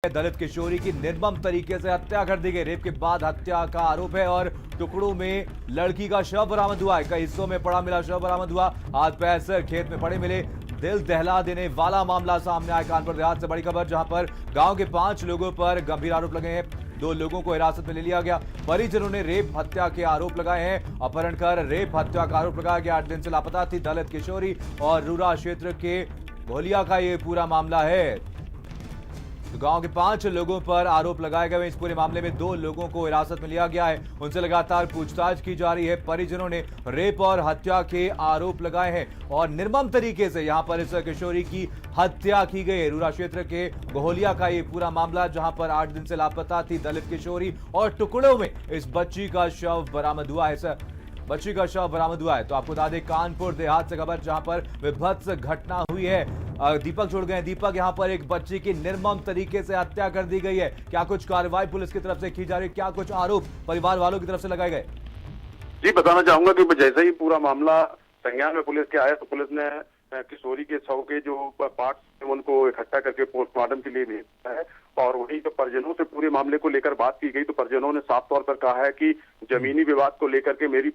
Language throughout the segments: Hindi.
दलित किशोरी की निर्मम तरीके से हत्या कर दी गई। रेप के बाद हत्या का आरोप है और टुकड़ों में लड़की का शव बरामद हुआ है। कई हिस्सों में पड़ा मिला शव बरामद हुआ। हाथ पैर सिर खेत में पड़े मिले। दिल दहला देने वाला मामला सामने आया कानपुर देहात से बड़ी खबर, जहां पर गांव के 5 लोगों पर गंभीर आरोप लगे हैं। 2 लोगों को हिरासत में ले लिया गया। परिजनों ने रेप हत्या के आरोप लगाए हैं। अपहरण कर रेप हत्या का आरोप लगाया गया। 8 दिन से लापता थी दलित किशोरी और रूरा क्षेत्र के घोलिया का ये पूरा मामला है। तो गांव के 5 लोगों पर आरोप लगाए गए। इस पूरे मामले में 2 लोगों को हिरासत में लिया गया है। उनसे लगातार पूछताछ की जा रही है। परिजनों ने रेप और हत्या के आरोप लगाए हैं और निर्मम तरीके से यहां पर इस किशोरी की हत्या की गई है। रूरा क्षेत्र के घोलिया का ये पूरा मामला, जहां पर 8 दिन से लापता थी दलित किशोरी और टुकड़ों में इस बच्ची का शव बरामद हुआ है। बच्ची का शव बरामद हुआ है। तो आपको बता दें, कानपुर देहात से खबर, जहां पर विभत्स घटना हुई है। दीपक जुड़ गए। दीपक, यहां पर एक बच्ची की निर्मम तरीके से हत्या कर दी गई है। क्या कुछ कार्रवाई पुलिस की तरफ से की जा रही है? क्या कुछ आरोप परिवार वालों की तरफ से लगाए गए? जी, बताना चाहूंगा कि जैसे ही पूरा मामला संज्ञान में पुलिस के आया तो पुलिस ने किशोरी के शव के जो पार्ट्स उनको इकट्ठा करके पोस्टमार्टम के लिए भेजा है। और वहीं जब परिजनों से पूरे मामले को लेकर बात की गई तो परिजनों ने साफ तौर पर कहा है कि जमीनी विवाद को लेकर के मेरी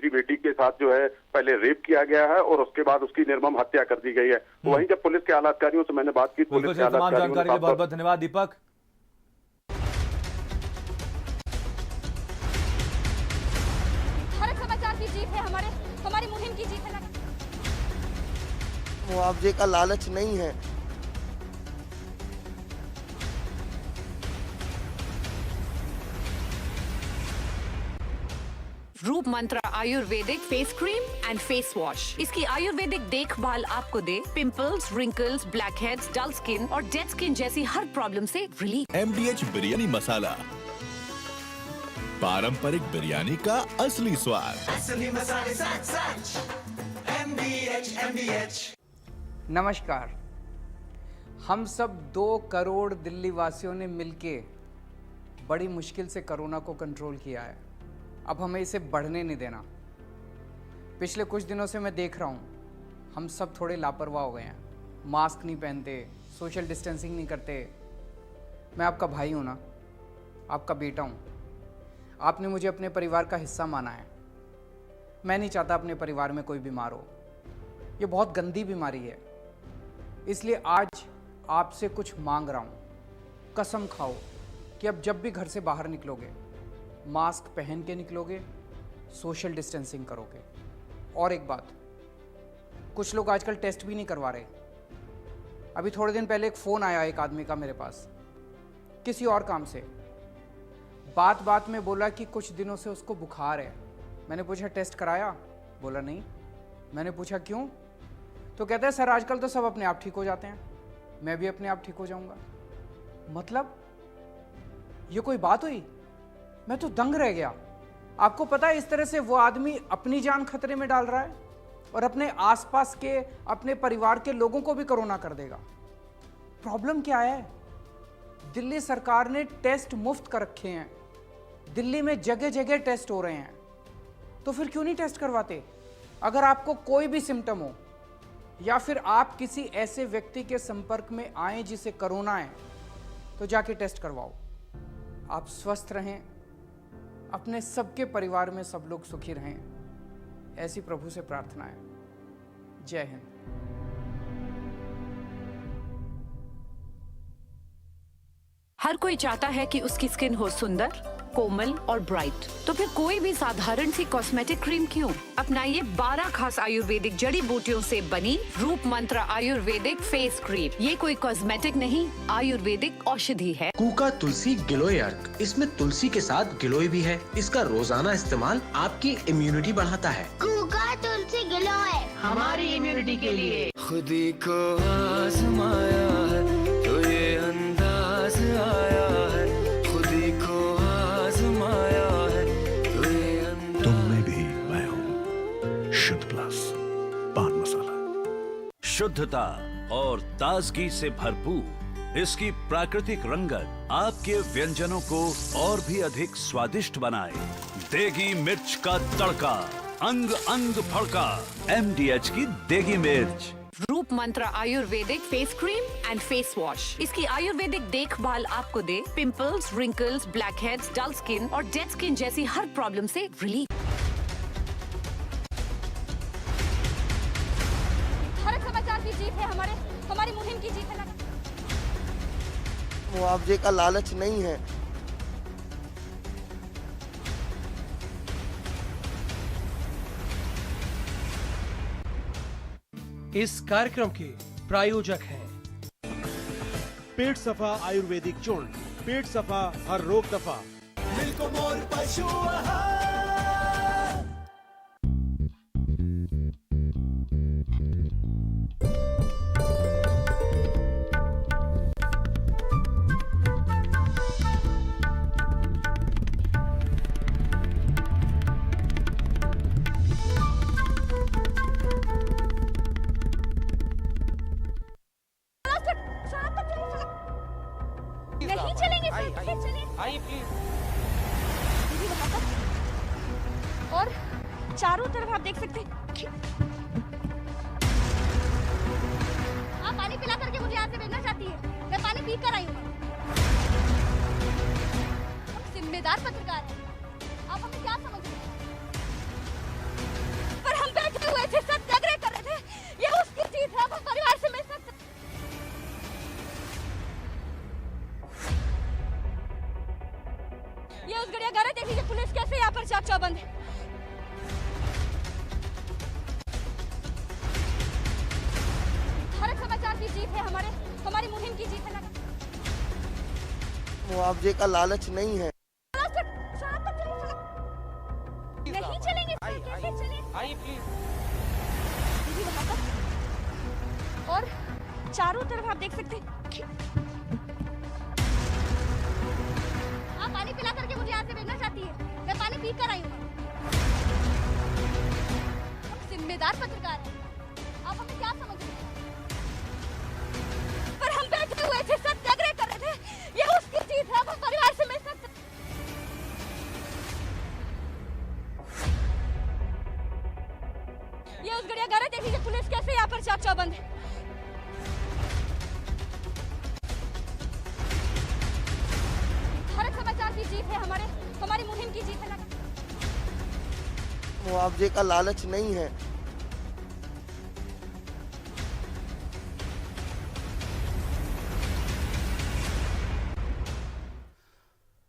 बेटी के साथ जो है पहले रेप किया गया है और उसके बाद उसकी निर्मम हत्या कर दी गई है। तो वहीं जब पुलिस के आला अधिकारियों से मैंने बात की, पुलिस के आला अधिकारियों जानकारी के लिए बहुत बहुत धन्यवाद दीपक। भारत समाचार की जीत है, हमारी मुहिम की जीत है। मुआवजे का लालच नहीं है। Roop Mantra Ayurvedic face cream and face wash. इसकी आयुर्वेदिक देखभाल आपको दे pimples, wrinkles, black heads, dull skin और डेड स्किन जैसी हर प्रॉब्लम से रिलीफ। MDH बिरयानी मसाला, पारंपरिक बिरयानी का असली स्वाद। असली मसाले सच MDH। नमस्कार। हम सब 2 करोड़ दिल्ली वासियों ने मिलके बड़ी मुश्किल से कोरोना को कंट्रोल किया है। अब हमें इसे बढ़ने नहीं देना। पिछले कुछ दिनों से मैं देख रहा हूँ हम सब थोड़े लापरवाह हो गए हैं। मास्क नहीं पहनते, सोशल डिस्टेंसिंग नहीं करते। मैं आपका भाई हूँ ना, आपका बेटा हूँ। आपने मुझे अपने परिवार का हिस्सा माना है। मैं नहीं चाहता अपने परिवार में कोई बीमार हो। ये बहुत गंदी बीमारी है। इसलिए आज आपसे कुछ मांग रहा हूँ। कसम खाओ कि अब जब भी घर से बाहर निकलोगे मास्क पहन के निकलोगे, सोशल डिस्टेंसिंग करोगे। और एक बात, कुछ लोग आजकल टेस्ट भी नहीं करवा रहे। अभी थोड़े दिन पहले एक फ़ोन आया एक आदमी का मेरे पास किसी और काम से। बात बात में बोला कि कुछ दिनों से उसको बुखार है। मैंने पूछा टेस्ट कराया? बोला नहीं। मैंने पूछा क्यों? तो कहता है सर आजकल तो सब अपने आप ठीक हो जाते हैं, मैं भी अपने आप ठीक हो जाऊंगा। मतलब ये कोई बात हुई? मैं तो दंग रह गया। आपको पता है इस तरह से वो आदमी अपनी जान खतरे में डाल रहा है और अपने आसपास के, अपने परिवार के लोगों को भी कोरोना कर देगा। प्रॉब्लम क्या है? दिल्ली सरकार ने टेस्ट मुफ्त कर रखे हैं। दिल्ली में जगह जगह टेस्ट हो रहे हैं। तो फिर क्यों नहीं टेस्ट करवाते? अगर आपको कोई भी सिम्टम हो या फिर आप किसी ऐसे व्यक्ति के संपर्क में आए जिसे कोरोना है तो जाके टेस्ट करवाओ। आप स्वस्थ रहें, अपने सबके परिवार में सब लोग सुखी रहें, ऐसी प्रभु से प्रार्थना है। जय हिंद। हर कोई चाहता है कि उसकी स्किन हो सुंदर, कोमल और ब्राइट। तो फिर कोई भी साधारण सी कॉस्मेटिक क्रीम क्यों? अपनाइए 12 खास आयुर्वेदिक जड़ी बूटियों से बनी रूप मंत्रा आयुर्वेदिक फेस क्रीम। ये कोई कॉस्मेटिक नहीं, आयुर्वेदिक औषधि है। कूका तुलसी गिलोय अर्क, इसमें तुलसी के साथ गिलोय भी है। इसका रोजाना इस्तेमाल आपकी इम्यूनिटी बढ़ाता है। कूका तुलसी गिलोय हमारी इम्यूनिटी के लिए। खुदी को आजमाया है तो ये अंदाज आया है। खुदी को आजमाया है तो ये तुम में भी मैं हूँ शुद्ध प्लस पान मसाला। शुद्धता और ताजगी से भरपूर इसकी प्राकृतिक रंगत आपके व्यंजनों को और भी अधिक स्वादिष्ट बनाए। देगी मिर्च का तड़का, अंग अंग फड़का। MDH की देगी मिर्च। Roop Mantra Ayurvedic face cream and face wash. इसकी आयुर्वेदिक देखभाल आपको दे pimples, wrinkles, black heads, dull skin और डेड स्किन जैसी हर प्रॉब्लम से रिलीफ। भारत समाचार की जीत है, हमारी मुहिम की जीत है। मुआवजे का लालच नहीं है। इस कार्यक्रम के प्रायोजक हैं पेट सफा आयुर्वेदिक चूर्ण, पेट सफा हर रोग दफा। नहीं चलेंगे सर, चलिए आइए प्लीज। दीदी वहाँ पर और चारों तरफ आप देख सकते हैं। आप पानी पिला करके मुझे यहाँ से भेजना चाहती है? मैं पानी पी कर आई हूँ। हम जिम्मेदार पत्रकार हैं, आप हमें क्या समझ रहे हैं? पर हम बैठे हुए थे, सत्याग्रह कर रहे थे। ये उसकी जीत है, हम परिवार से मिल सकते। ये उस गड़ियाघर है, देख लीजिए पुलिस कैसे यहाँ पर चाक चौबंद है। भारत समाचार की जीत है, हमारी मुहिम की जीत है। मुआवजे का लालच नहीं है। नहीं चलेंगे सर, चलिए आइए प्लीज। दीदी वहाँ पर और चारों तरफ आप देख सकते हैं। आप पानी पिला करके मुझे यहाँ से भेजना चाहती है? मैं पानी पी कर आई हूँ। हम जिम्मेदार पत्रकार हैं, आप हमें क्या समझ रहे हैं? पर हम बैठे हुए थे, सत्याग्रह कर रहे थे। ये उसकी जीत है, हम परिवार से मिल सकते। ये उस गड़ियाघर है, देख लीजिए पुलिस कैसे यहाँ पर चाक चौबंद है। भारत समाचार की जीत है, हमारी मुहिम की जीत है। मुआवजे का लालच नहीं है।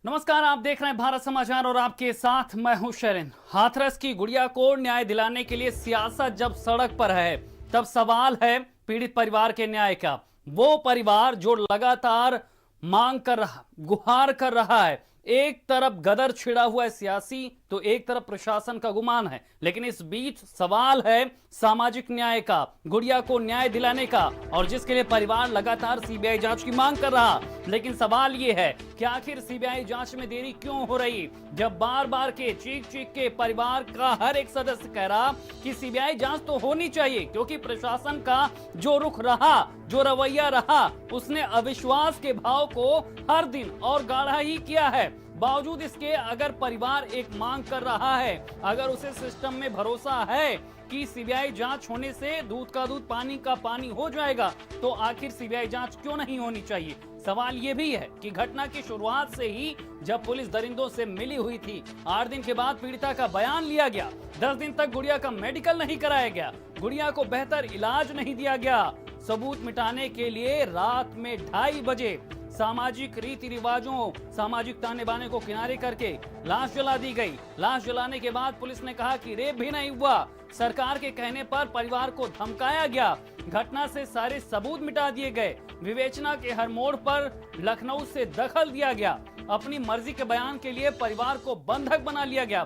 नमस्कार, आप देख रहे हैं भारत समाचार और आपके साथ मैं हूं शरण। हाथरस की गुड़िया को न्याय दिलाने के लिए सियासत जब सड़क पर है, तब सवाल है पीड़ित परिवार के न्याय का। वो परिवार जो लगातार मांग कर रहा, गुहार कर रहा है। एक तरफ गदर छिड़ा हुआ है सियासी, तो एक तरफ प्रशासन का गुमान है। लेकिन इस बीच सवाल है सामाजिक न्याय का, गुड़िया को न्याय दिलाने का, और जिसके लिए परिवार लगातार सीबीआई जांच की मांग कर रहा। लेकिन सवाल यह है कि आखिर सीबीआई जांच में देरी क्यों हो रही, जब बार बार के चीख के परिवार का हर एक सदस्य कह रहा कि सीबीआई जांच तो होनी चाहिए, क्योंकि प्रशासन का जो रुख रहा, जो रवैया रहा, उसने अविश्वास के भाव को हर दिन और गाढ़ा ही किया है। बावजूद इसके अगर परिवार एक मांग कर रहा है, अगर उसे सिस्टम में भरोसा है कि सीबीआई जांच होने से दूध का दूध पानी का पानी हो जाएगा, तो आखिर सीबीआई जांच क्यों नहीं होनी चाहिए। सवाल ये भी है कि घटना की शुरुआत से ही जब पुलिस दरिंदों से मिली हुई थी, 8 दिन के बाद पीड़िता का बयान लिया गया, 10 दिन तक गुड़िया का मेडिकल नहीं कराया गया, गुड़िया को बेहतर इलाज नहीं दिया गया। सबूत मिटाने के लिए रात में 2:30 बजे सामाजिक रीति रिवाजों, सामाजिक ताने बाने को किनारे करके लाश जला दी गई। लाश जलाने के बाद पुलिस ने कहा कि रेप भी नहीं हुआ। सरकार के कहने पर परिवार को धमकाया गया। घटना से सारे सबूत मिटा दिए गए। विवेचना के हर मोड़ पर लखनऊ से दखल दिया गया। अपनी मर्जी के बयान के लिए परिवार को बंधक बना लिया गया।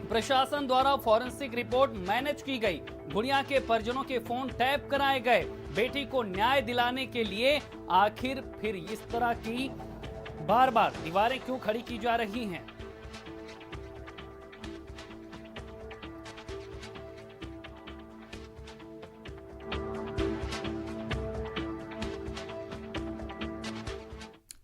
प्रशासन द्वारा फॉरेंसिक रिपोर्ट मैनेज की गई। गुड़िया के परिजनों के फोन टैप कराए गए। बेटी को न्याय दिलाने के लिए आखिर फिर इस तरह की बार बार दीवारें क्यों खड़ी की जा रही हैं?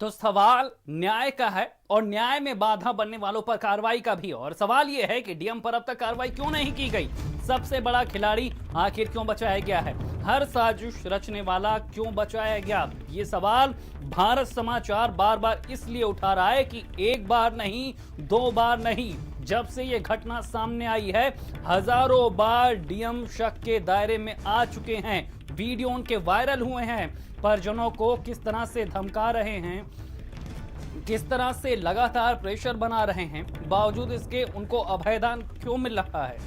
तो सवाल न्याय का है और न्याय में बाधा बनने वालों पर कार्रवाई का भी। और सवाल यह है कि डीएम पर अब तक कार्रवाई क्यों नहीं की गई? सबसे बड़ा खिलाड़ी आखिर क्यों बचाया गया है? हर साजिश रचने वाला क्यों बचाया गया? ये सवाल भारत समाचार बार बार इसलिए उठा रहा है कि एक बार नहीं, दो बार नहीं, जब से ये घटना सामने आई है हजारों बार डीएम शक के दायरे में आ चुके हैं। वीडियो उनके वायरल हुए हैं। परिजनों को किस तरह से धमका रहे हैं, किस तरह से लगातार प्रेशर बना रहे हैं, बावजूद इसके उनको अभयदान क्यों मिल रहा है?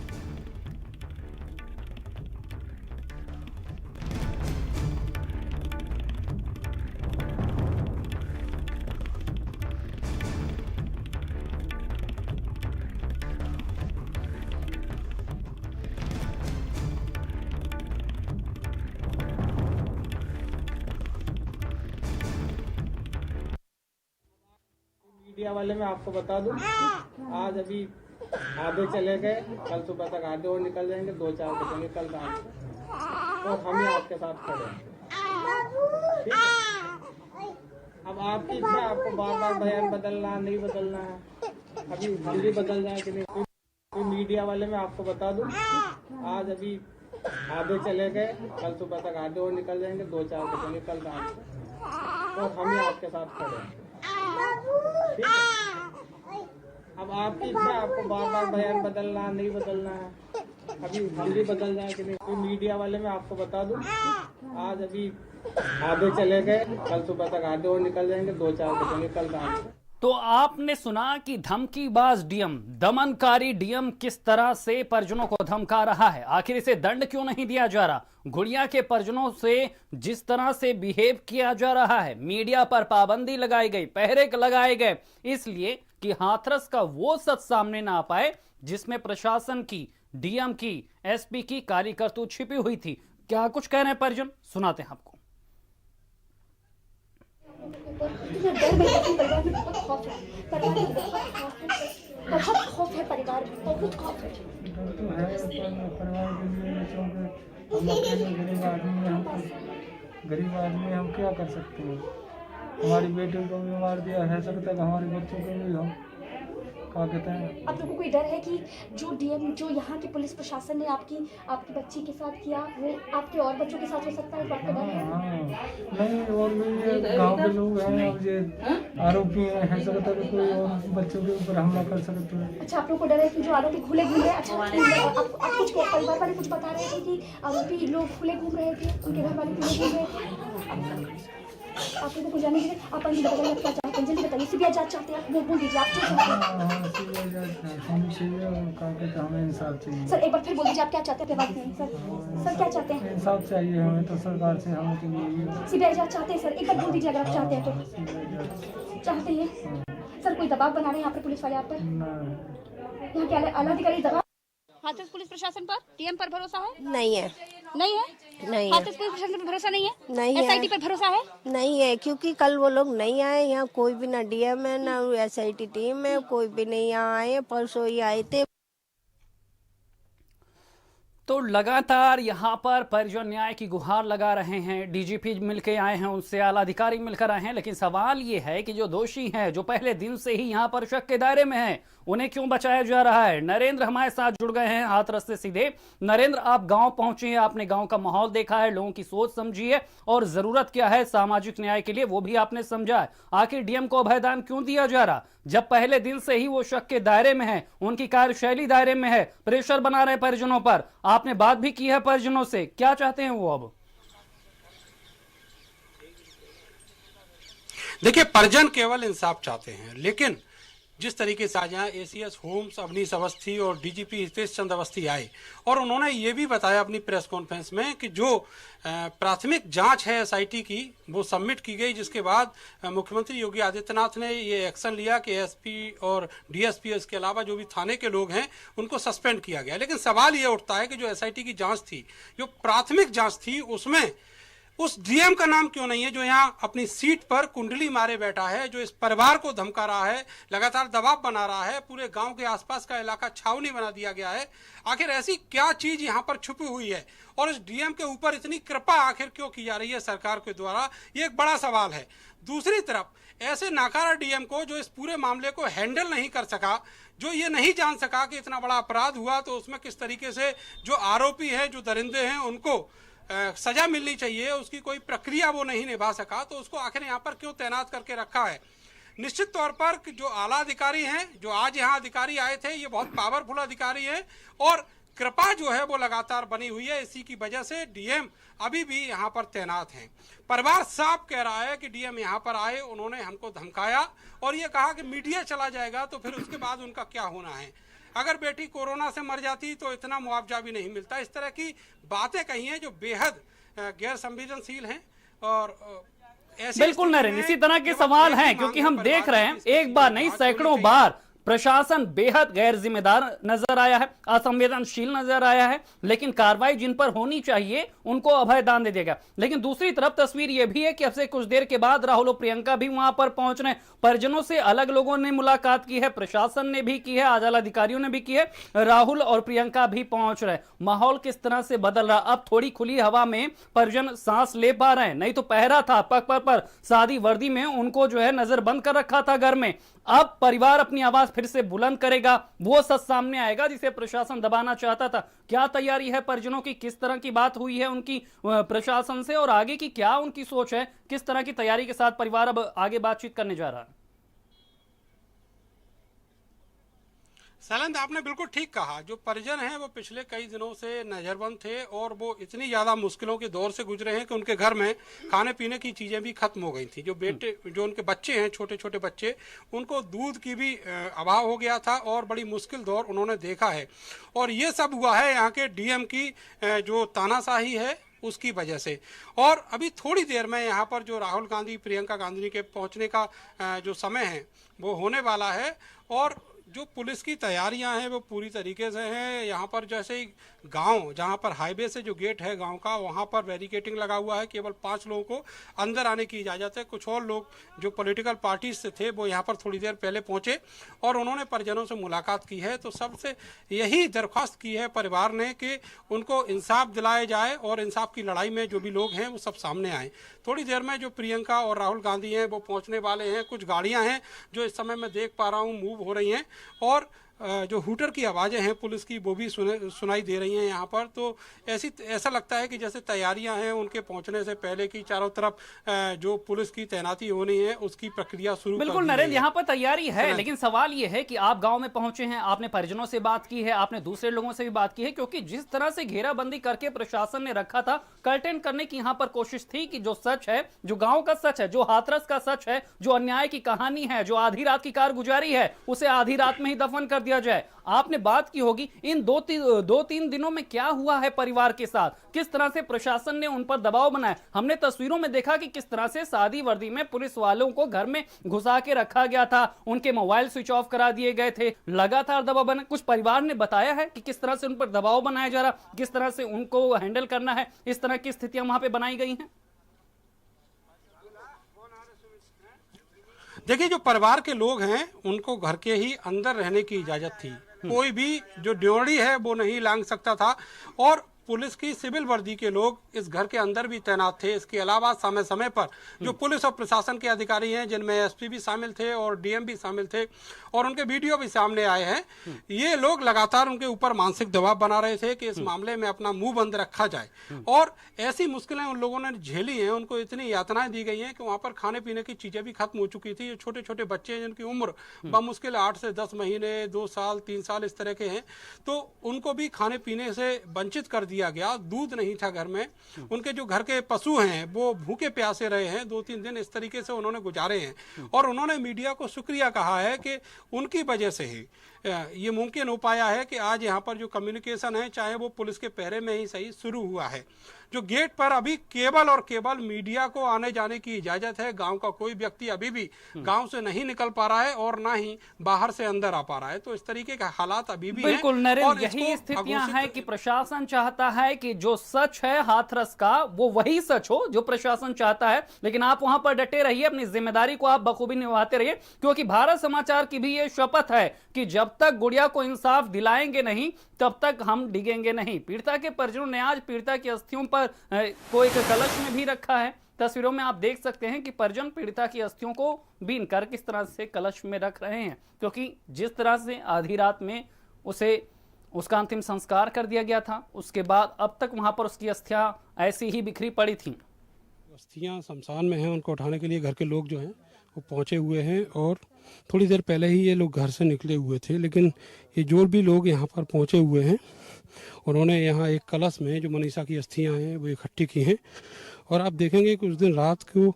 मीडिया वाले मैं आपको बता दूं, आज अभी आधे चले गए, कल सुबह तक आधे और निकल जाएंगे, 2-4 बजेंगे कल रात को, और हम ही आपके साथ खड़े हैं। ठीक है? अब आपकी इच्छा, आपको बार बार बयान बदलना नहीं बदलना है, अभी हम भी बदल जाए कि नहीं। तो मीडिया वाले मैं आपको बता दूं, आज अभी आधे चले गए, कल सुबह तक आधे और निकल जाएंगे, 2-4 बजेंगे कल रात को, और हम ही आपके साथ खड़े हैं। ठीक है? अब आपकी इच्छा, आपको बार बार बयान बदलना नहीं बदलना है, अभी हम भी बदल जाए कि नहीं। तो मीडिया वाले मैं आपको बता दूं, आज अभी आधे चले गए, कल सुबह तक आधे और निकल जाएंगे, 2-4 बजेंगे कल रात को। तो आपने सुना कि धमकीबाज डीएम, दमनकारी डीएम किस तरह से परिजनों को धमका रहा है। आखिर इसे दंड क्यों नहीं दिया जा रहा? गुड़िया के परिजनों से जिस तरह से बिहेव किया जा रहा है, मीडिया पर पाबंदी लगाई गई, पहरे लगाए गए, इसलिए कि हाथरस का वो सच सामने ना आ पाए जिसमें प्रशासन की, डीएम की, एसपी की काली करतूत छिपी हुई थी। क्या कुछ कह रहे हैं परिजन, सुनाते हैं आपको। बहुत खौफ है परिवार में, बहुत खौफ है। डर तो है परिवार के लिए, बच्चों के। हम अकेले गरीब आदमी हैं, गरीब आदमी हम क्या कर सकते हैं? हमारी बेटी को भी मार दिया, है सकता है हमारे बच्चों को भी हम क्या कहते हैं। आप लोगों को कोई डर है कि जो डीएम, जो यहाँ की पुलिस प्रशासन ने आपकी बच्ची के साथ किया, वो आपके और बच्चों के साथ हो सकता है? इस बात का डर है? नहीं, और भी गांव के लोग हैं और ये आरोपी हैं, है सकता है कोई और बच्चों के ऊपर हमला कर सकते हैं। अच्छा, आप लोग को डर है कि जो आरोपी खुले घूम रहे हैं? अच्छा, आप कुछ परिवार वाले कुछ बता रहे थे कि आरोपी लोग खुले घूम रहे थे, उनके घर वाले खुले घूम रहे थे? आप लोगों को जाने दीजिए, आप क्या चाहते हैं जल्दी बताइए। सीबीआई जांच चाहते हैं? वो बोल दीजिए आप क्या चाहते हैं। सीबीआई जांच होनी चाहिए और हमें इंसाफ चाहिए। सर एक बार फिर बोल दीजिए आप क्या चाहते हैं? सर क्या चाहते हैं? इंसाफ चाहिए हमें, तो सरकार से हमें चाहिए। सीबीआई जांच चाहते हैं? सर एक बार बोल दीजिए अगर आप चाहते हैं तो। चाहते हैं? सर कोई दबाव बना रहे हैं यहाँ पर पुलिस वाले आप पर? यहाँ के आला अधिकारी दबाव? हाथरस पुलिस प्रशासन पर, डीएम पर भरोसा है? नहीं है। नहीं है? नहीं है। हाथरस पुलिस प्रशासन पर भरोसा नहीं है? नहीं है। एसआईटी पर भरोसा है? नहीं है, क्योंकि कल वो लोग नहीं आए यहाँ, कोई भी ना डीएम है ना एसआईटी टीम है, कोई भी नहीं यहाँ आए। परसों ही आए थे। तो लगातार यहाँ पर परिजन न्याय की गुहार लगा रहे हैं। डीजीपी मिलकर आए हैं, उनसे आला अधिकारी मिलकर आए हैं, लेकिन सवाल ये है कि जो दोषी हैं, जो पहले दिन से ही यहाँ पर शक के दायरे में हैं, उन्हें क्यों बचाया जा रहा है? नरेंद्र हमारे साथ जुड़ गए हैं हाथरस से सीधे। नरेंद्र, आप गांव पहुंचे हैं, आपने गांव का माहौल देखा है, लोगों की सोच समझी है और जरूरत क्या है सामाजिक न्याय के लिए वो भी आपने समझा है। आखिर डीएम को अभयदान क्यों दिया जा रहा जब पहले दिन से ही वो शक के दायरे में है, उनकी कार्यशैली दायरे में है, प्रेशर बना रहे परिजनों पर? आपने बात भी की है परिजनों से, क्या चाहते हैं वो अब? देखिए, परिजन केवल इंसाफ चाहते हैं, लेकिन जिस तरीके से आज यहाँ एसीएस होम्स अवनीश अवस्थी और डीजीपी हितेश चंद्र अवस्थी आए और उन्होंने ये भी बताया अपनी प्रेस कॉन्फ्रेंस में कि जो प्राथमिक जांच है एसआईटी की वो सबमिट की गई, जिसके बाद मुख्यमंत्री योगी आदित्यनाथ ने ये एक्शन लिया कि एसपी और डीएसपी इसके अलावा जो भी थाने के लोग हैं उनको सस्पेंड किया गया। लेकिन सवाल ये उठता है कि जो एसआईटी की जांच थी, जो प्राथमिक जांच थी, उसमें उस डीएम का नाम क्यों नहीं है जो यहाँ अपनी सीट पर कुंडली मारे बैठा है, जो इस परिवार को धमका रहा है, लगातार दबाव बना रहा है, पूरे गांव के आसपास का इलाका छावनी बना दिया गया है। आखिर ऐसी क्या चीज यहाँ पर छुपी हुई है और इस डीएम के ऊपर इतनी कृपा आखिर क्यों की जा रही है सरकार के द्वारा, ये एक बड़ा सवाल है। दूसरी तरफ ऐसे नाकारा डीएम को जो इस पूरे मामले को हैंडल नहीं कर सका, जो ये नहीं जान सका कि इतना बड़ा अपराध हुआ तो उसमें किस तरीके से जो आरोपी हैं, जो दरिंदे हैं, उनको सजा मिलनी चाहिए, उसकी कोई प्रक्रिया वो नहीं निभा सका, तो उसको आखिर यहाँ पर क्यों तैनात करके रखा है। निश्चित तौर पर जो आला अधिकारी हैं, जो आज यहाँ अधिकारी आए थे, ये बहुत पावरफुल अधिकारी हैं और कृपा जो है वो लगातार बनी हुई है। इसी की वजह से डीएम अभी भी यहाँ पर तैनात हैं। परिवार साफ कह रहा है कि डीएम यहाँ पर आए, उन्होंने हमको धमकाया और ये कहा कि मीडिया चला जाएगा तो फिर उसके बाद उनका क्या होना है। अगर बेटी कोरोना से मर जाती तो इतना मुआवजा भी नहीं मिलता। इस तरह की बातें कही हैं जो बेहद गैर संवेदनशील हैं और बिल्कुल नरेंद्र, इसी तरह के सवाल हैं क्योंकि हम देख रहे हैं एक बार नहीं सैकड़ों बार प्रशासन बेहद गैर जिम्मेदार नजर आया है, असंवेदनशील नजर आया है, लेकिन कार्रवाई जिन पर होनी चाहिए उनको अभय दान दे देगा। लेकिन दूसरी तरफ तस्वीर यह भी है कि अब से कुछ देर के बाद राहुल और प्रियंका भी वहां पर पहुंच रहे हैं। परिजनों से अलग लोगों ने मुलाकात की है, प्रशासन ने भी की है, आला अधिकारियों ने भी की है, राहुल और प्रियंका भी पहुंच रहे हैं। माहौल किस तरह से बदल रहा, अब थोड़ी खुली हवा में परिजन सांस ले पा रहे हैं। नहीं तो पहरा था पग पर सादी वर्दी में उनको जो है नजर बंद कर रखा था घर में। अब परिवार अपनी आवाज फिर से बुलंद करेगा, वो सच सामने आएगा जिसे प्रशासन दबाना चाहता था। क्या तैयारी है परिजनों की, किस तरह की बात हुई है उनकी प्रशासन से और आगे की क्या उनकी सोच है, किस तरह की तैयारी के साथ परिवार अब आगे बातचीत करने जा रहा है। शैलेंद्र, आपने बिल्कुल ठीक कहा। जो परिजन हैं वो पिछले कई दिनों से नजरबंद थे और वो इतनी ज्यादा मुश्किलों के दौर से गुजरे हैं कि उनके घर में खाने पीने की चीजें भी खत्म हो गई थी। जो उनके बच्चे हैं, छोटे छोटे बच्चे, उनको दूध की भी अभाव हो गया था और बड़ी मुश्किल दौर उन्होंने देखा है। और ये सब हुआ है यहाँ के डीएम की जो तानाशाही है उसकी वजह से। और अभी थोड़ी देर में यहाँ पर जो राहुल गांधी, प्रियंका गांधी के पहुंचने का जो समय है वो होने वाला है और जो पुलिस की तैयारियां हैं वो पूरी तरीके से हैं। यहाँ पर जैसे ही गांव, जहाँ पर हाईवे से जो गेट है गांव का, वहाँ पर बैरिकेडिंग लगा हुआ है। केवल 5 लोगों को अंदर आने की इजाज़त है। कुछ और लोग जो पॉलिटिकल पार्टी से थे वो यहाँ पर थोड़ी देर पहले पहुँचे और उन्होंने परिजनों से मुलाकात की है। तो सबसे यही दरख्वास्त की है परिवार ने कि उनको इंसाफ दिलाया जाए और इंसाफ की लड़ाई में जो भी लोग हैं वो सब सामने आए। थोड़ी देर में जो प्रियंका और राहुल गांधी हैं वो पहुंचने वाले हैं। कुछ गाड़ियां हैं जो इस समय मैं देख पा रहा हूं मूव हो रही हैं और जो हूटर की आवाज़ें हैं पुलिस की वो भी सुनाई दे रही हैं यहाँ पर। तो ऐसा लगता है कि जैसे तैयारियां हैं उनके पहुंचने से पहले की चारों तरफ जो पुलिस की तैनाती होनी है उसकी प्रक्रिया शुरू। बिल्कुल नरेंद्र, यहाँ पर तैयारी है, लेकिन सवाल ये है कि आप गांव में पहुंचे हैं, आपने परिजनों से बात की है, आपने दूसरे लोगों से भी बात की है, क्योंकि जिस तरह से घेराबंदी करके प्रशासन ने रखा था, कंटेन करने की यहाँ पर कोशिश थी कि जो सच है, जो गाँव का सच है, जो हाथरस का सच है, जो अन्याय की कहानी है, जो आधी रात की कारगुजारी है, उसे आधी रात में ही दफन कर दिया जाए। आपने बात की होगी इन दो तीन दिनों में क्या हुआ है परिवार के साथ, किस तरह से प्रशासन ने उन पर दबाव बनाया। हमने तस्वीरों में देखा कि किस तरह से सादी वर्दी में पुलिस वालों को घर में घुसा के रखा गया था, उनके मोबाइल स्विच ऑफ करा दिए गए थे, लगातार दबाव बना। कुछ परिवार ने बताया है कि किस तरह से उन पर दबाव बनाया जा रहा, किस तरह से उनको हैंडल करना है, इस तरह की स्थितियां वहां पर बनाई गई हैं। देखिए, जो परिवार के लोग हैं उनको घर के ही अंदर रहने की इजाजत थी। कोई भी जो ड्योढ़ी है वो नहीं लांग सकता था और पुलिस की सिविल वर्दी के लोग इस घर के अंदर भी तैनात थे। इसके अलावा समय समय पर जो पुलिस और प्रशासन के अधिकारी हैं, जिनमें एसपी भी शामिल थे और डीएम भी शामिल थे और उनके वीडियो भी सामने आए हैं, ये लोग लगातार उनके ऊपर मानसिक दबाव बना रहे थे कि इस मामले में अपना मुंह बंद रखा जाए। और ऐसी मुश्किलें उन लोगों ने झेली हैं, उनको इतनी यातनाएं दी गई हैं कि वहां पर खाने पीने की चीजें भी खत्म हो चुकी थी। छोटे छोटे बच्चे हैं जिनकी उम्र बमुश्किल 8 से 10 महीने, 2 साल, 3 साल इस तरह के हैं, तो उनको भी खाने पीने से वंचित कर दिया गया। दूध नहीं था घर में। उनके जो घर के पशु हैं वो भूखे प्यासे रहे हैं। 2-3 दिन इस तरीके से उन्होंने गुजारे हैं और उन्होंने मीडिया को शुक्रिया कहा है कि उनकी वजह से ही ये मुमकिन हो पाया है कि आज यहाँ पर जो कम्युनिकेशन है, चाहे वो पुलिस के पहरे में ही सही, शुरू हुआ है। जो गेट पर अभी केवल और केवल मीडिया को आने जाने की इजाजत है। गांव का कोई व्यक्ति अभी भी गांव से नहीं निकल पा रहा है और ना ही बाहर से अंदर आ पा रहा है। तो इस तरीके का हालात अभी भी बिल्कुल नरेंद्र, यही स्थितियां हैं कि प्रशासन चाहता है कि जो सच है हाथरस का वो वही सच हो जो प्रशासन चाहता है। लेकिन आप वहां पर डटे रहिए, अपनी जिम्मेदारी को आप बखूबी निभाते रहिए, क्योंकि भारत समाचार की भी ये शपथ है कि जब तक गुड़िया को इंसाफ दिलाएंगे नहीं तब तक हम डिगेंगे नहीं। पीड़िता के परिजनों ने आज पीड़िता की अस्थियों पर को एक कलश में भी रखा है। तस्वीरों में आप देख सकते हैं कि परिजन पीड़िता की अस्थियों को बीन कर किस तरह से कलश में रख रहे हैं, क्योंकि जिस तरह से आधी रात में उसे उसका अंतिम संस्कार कर दिया गया था। उसके बाद अब तक वहां पर उसकी अस्थियां ऐसी ही बिखरी पड़ी थीं। अस्थियां शमशान में हैं, उनको उठाने के लिए घर के लोग जो हैं वो पहुंचे हुए हैं और थोड़ी देर पहले ही ये लोग घर से निकले हुए थे, लेकिन ये जो भी लोग यहाँ पर पहुंचे हुए हैं उन्होंने यहाँ एक कलश में जो मनीषा की अस्थियां हैं वो इकट्ठी की हैं। और आप देखेंगे कि उस दिन रात को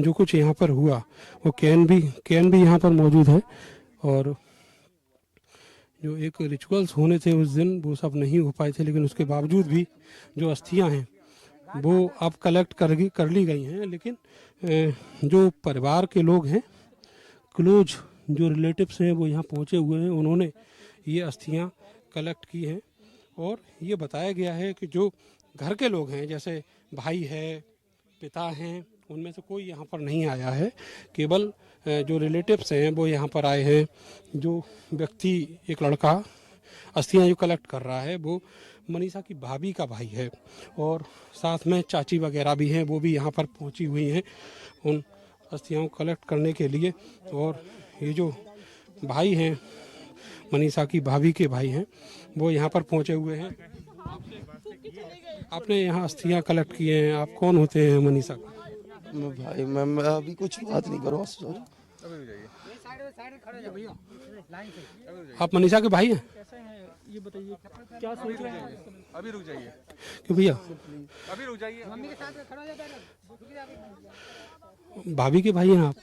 जो कुछ यहाँ पर हुआ वो कैन भी यहाँ पर मौजूद है और जो एक रिचुअल्स होने थे उस दिन वो सब नहीं हो पाए थे, लेकिन उसके बावजूद भी जो अस्थियां हैं वो अब कलेक्ट कर ली गई हैं। लेकिन जो परिवार के लोग हैं, क्लोज जो रिलेटिव्स हैं वो यहाँ पहुँचे हुए हैं, उन्होंने ये अस्थियां कलेक्ट की हैं और ये बताया गया है कि जो घर के लोग हैं जैसे भाई है, पिता हैं, उनमें से कोई यहाँ पर नहीं आया है। केवल जो रिलेटिव्स हैं वो यहाँ पर आए हैं। जो व्यक्ति, एक लड़का अस्थियां जो कलेक्ट कर रहा है वो मनीषा की भाभी का भाई है और साथ में चाची वगैरह भी हैं, वो भी यहाँ पर पहुँची हुई हैं उन अस्थियां को कलेक्ट करने के लिए। और ये जो भाई हैं, मनीषा की भाभी के भाई हैं, वो यहाँ पर पहुँचे हुए हैं। आपने यहाँ अस्थियां कलेक्ट किए हैं, आप कौन होते हैं मनीषा? भाई मैं अभी कुछ बात नहीं करूँ। आप मनीषा के भाई हैं? ये बताइए क्या सोच रहे हैं? अभी रुक जाइए। क्यों भैया? अभी रुक जाइए। मम्मी के साथ खड़ा हो जाता है। भाभी के भाई हैं आप?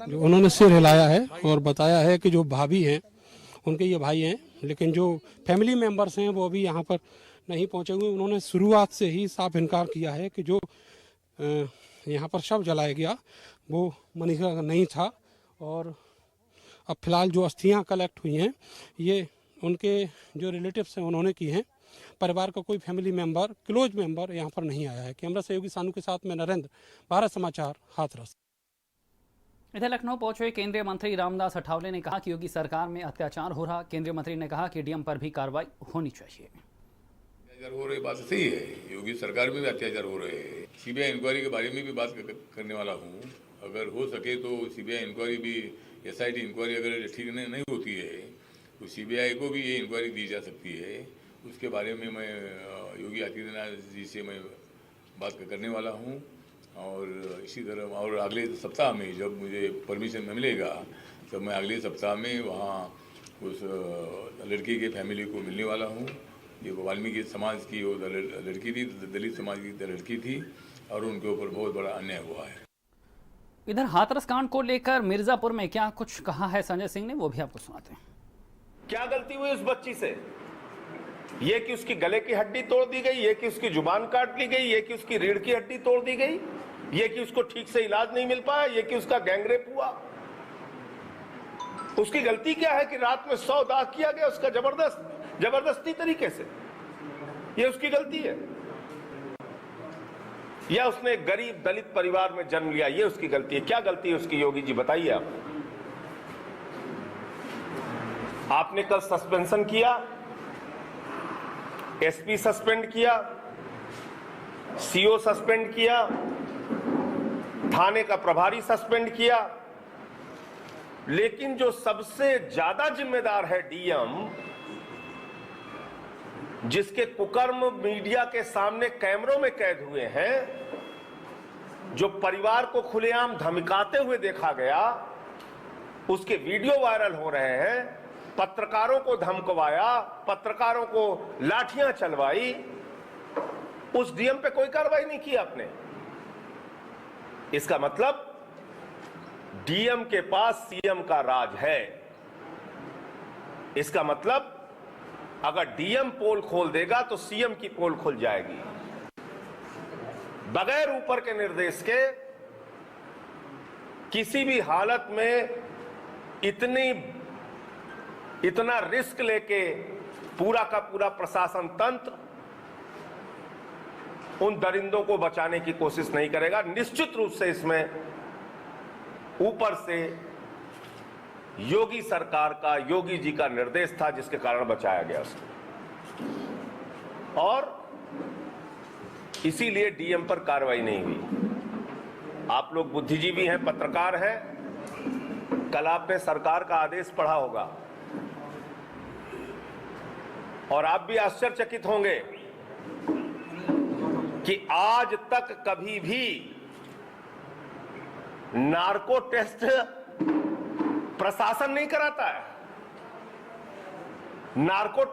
जो उन्होंने सिर हिलाया है और बताया है कि जो भाभी हैं उनके ये भाई हैं, लेकिन जो फैमिली मेंबर्स हैं वो अभी यहाँ पर नहीं पहुँचे हुए। उन्होंने शुरुआत से ही साफ इनकार किया है कि जो यहाँ पर शव जलाया गया वो मनीषा का नहीं था। और अब फिलहाल जो अस्थियां कलेक्ट हुई हैं ये उनके जो रिलेटिव्स हैं उन्होंने की हैं। परिवार का कोई फैमिली मेंबर, क्लोज मेंबर यहाँ पर नहीं आया है। कैमरा सहयोगी सानू के साथ में नरेंद्र, भारत समाचार, हाथरस। इधर लखनऊ पहुंचे केंद्रीय मंत्री रामदास अठावले ने कहा कि योगी सरकार में अत्याचार हो रहा। केंद्रीय मंत्री ने कहा कि डीएम पर भी कार्रवाई होनी चाहिए। अत्याचार हो रही बात सही है, योगी सरकार में भी अत्याचार हो रहे हैं। सीबीआई इंक्वायरी के बारे में भी बात करने वाला हूँ। अगर हो सके तो सीबीआई इंक्वायरी भी, एसआईटी इंक्वायरी अगर ठीक नहीं होती है तो सीबीआई को भी ये इंक्वायरी दी जा सकती है। उसके बारे में मैं योगी आदित्यनाथ जी से मैं बात करने वाला हूँ। और इसी तरह और अगले सप्ताह में जब मुझे परमिशन मिलेगा तब मैं अगले सप्ताह में वहाँ उस लड़की के फैमिली को मिलने वाला हूँ। ये वाल्मीकि समाज की वो लड़की थी, दलित समाज की लड़की थी और उनके ऊपर बहुत बड़ा अन्याय हुआ है। इधर हाथरस कांड को लेकर मिर्जापुर में क्या कुछ कहा है संजय सिंह ने, वो भी आपको सुनाते हैं। क्या गलती हुई उस बच्ची से? ये कि उसकी गले की हड्डी तोड़ दी गई, ये कि उसकी जुबान काट ली गई, ये कि उसकी रीढ़ की हड्डी तोड़ दी गई, ये कि उसको ठीक से इलाज नहीं मिल पाया, ये कि उसका गैंगरेप हुआ। उसकी गलती क्या है कि रात में 100 दाग किया गया उसका जबरदस्ती तरीके से? ये उसकी गलती है? या उसने एक गरीब दलित परिवार में जन्म लिया, ये उसकी गलती है? क्या गलती है उसकी योगी जी बताइए आप। आपने कल सस्पेंशन किया, एसपी सस्पेंड किया, सीओ सस्पेंड किया, थाने का प्रभारी सस्पेंड किया, लेकिन जो सबसे ज्यादा जिम्मेदार है डीएम, जिसके कुकर्म मीडिया के सामने कैमरों में कैद हुए हैं, जो परिवार को खुलेआम धमकाते हुए देखा गया, उसके वीडियो वायरल हो रहे हैं, पत्रकारों को धमकवाया, पत्रकारों को लाठियां चलवाई, उस डीएम पे कोई कार्रवाई नहीं की आपने। इसका मतलब डीएम के पास सीएम का राज है। इसका मतलब अगर डीएम पोल खोल देगा तो सीएम की पोल खुल जाएगी। बगैर ऊपर के निर्देश के किसी भी हालत में इतना रिस्क लेके पूरा का पूरा प्रशासन तंत्र उन दरिंदों को बचाने की कोशिश नहीं करेगा। निश्चित रूप से इसमें ऊपर से योगी सरकार का, योगी जी का निर्देश था जिसके कारण बचाया गया उसको, और इसीलिए डीएम पर कार्रवाई नहीं हुई। आप लोग बुद्धिजीवी हैं, पत्रकार हैं, कल आपने सरकार का आदेश पढ़ा होगा और आप भी आश्चर्यचकित होंगे कि आज तक कभी भी नार्को टेस्ट प्रशासन नहीं कराता है। नार्को